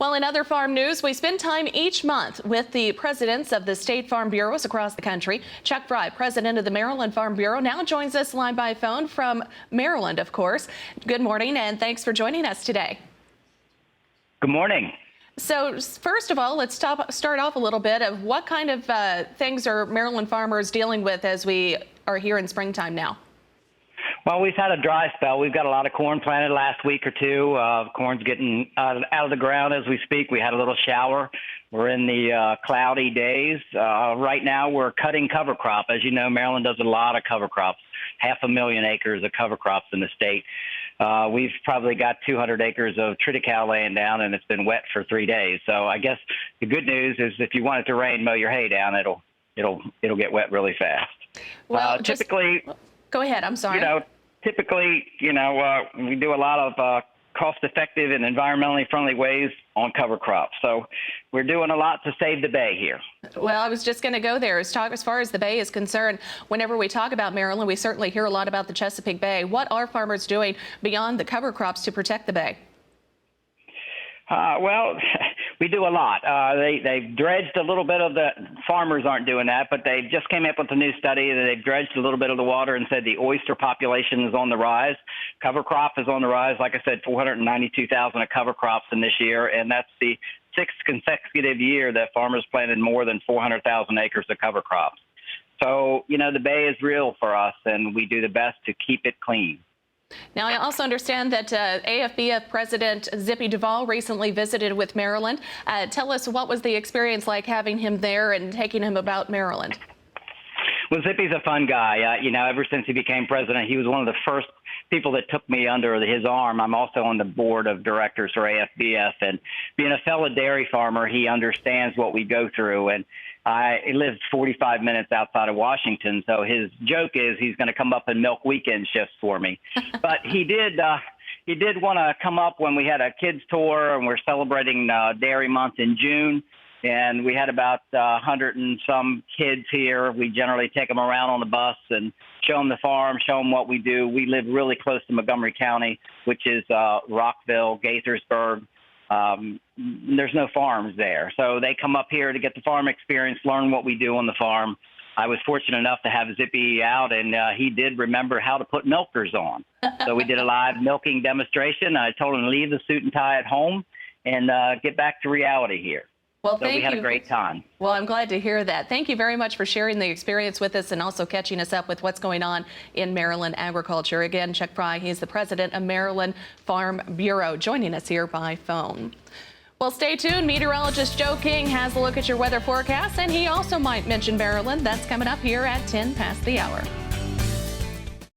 Well, in other farm news, we spend time each month with the presidents of the state farm bureaus across the country. Chuck Fry, president of the Maryland Farm Bureau, now joins us live by phone from Maryland, of course. Good morning, and thanks for joining us today. Good morning. So first of all, let's start off a little bit of what kind of things are Maryland farmers dealing with as we are here in springtime now? Well, we've had a dry spell. We've got a lot of corn planted last week or two. Corn's getting out of the ground as we speak. We had a little shower. We're in the cloudy days. Right now, we're cutting cover crop. As you know, Maryland does a lot of cover crops, 500,000 acres of cover crops in the state. We've probably got 200 acres of triticale laying down, and it's been wet for 3 days. So I guess the good news is if you want it to rain, mow your hay down. It'll get wet really fast. Well, typically. Go ahead. I'm sorry. Typically, we do a lot of cost-effective and environmentally friendly ways on cover crops. So we're doing a lot to save the Bay here. Well, I was just going to go there. As far as the Bay is concerned, whenever we talk about Maryland, we certainly hear a lot about the Chesapeake Bay. What are farmers doing beyond the cover crops to protect the Bay? Well, we do a lot. They've dredged a little bit of the farmers aren't doing that, but they just came up with a new study that they've dredged a little bit of the water and said the oyster population is on the rise. Cover crop is on the rise. Like I said, 492,000 of cover crops in this year, and that's the sixth consecutive year that farmers planted more than 400,000 acres of cover crops. So, the Bay is real for us, and we do the best to keep it clean. Now, I also understand that AFBF President Zippy Duvall recently visited with Maryland. Tell us, what was the experience like having him there and taking him about Maryland? Well, Zippy's a fun guy. Ever since he became president, he was one of the first people that took me under his arm. I'm also on the board of directors for AFBF, and being a fellow dairy farmer, he understands what we go through. And he lives 45 minutes outside of Washington, so his joke is he's going to come up and milk weekend shifts for me. But he did want to come up when we had a kids tour, and we're celebrating Dairy Month in June. And we had about 100 and some kids here. We generally take them around on the bus and show them the farm, show them what we do. We live really close to Montgomery County, which is Rockville, Gaithersburg. There's no farms there. So they come up here to get the farm experience, learn what we do on the farm. I was fortunate enough to have Zippy out, and he did remember how to put milkers on. So we did a live milking demonstration. I told him to leave the suit and tie at home and get back to reality here. Well, so we had a great time. Well, I'm glad to hear that. Thank you very much for sharing the experience with us and also catching us up with what's going on in Maryland agriculture. Again, Chuck Fry, he's the president of Maryland Farm Bureau, joining us here by phone. Well, stay tuned. Meteorologist Joe King has a look at your weather forecast, and he also might mention Maryland. That's coming up here at 10 past the hour.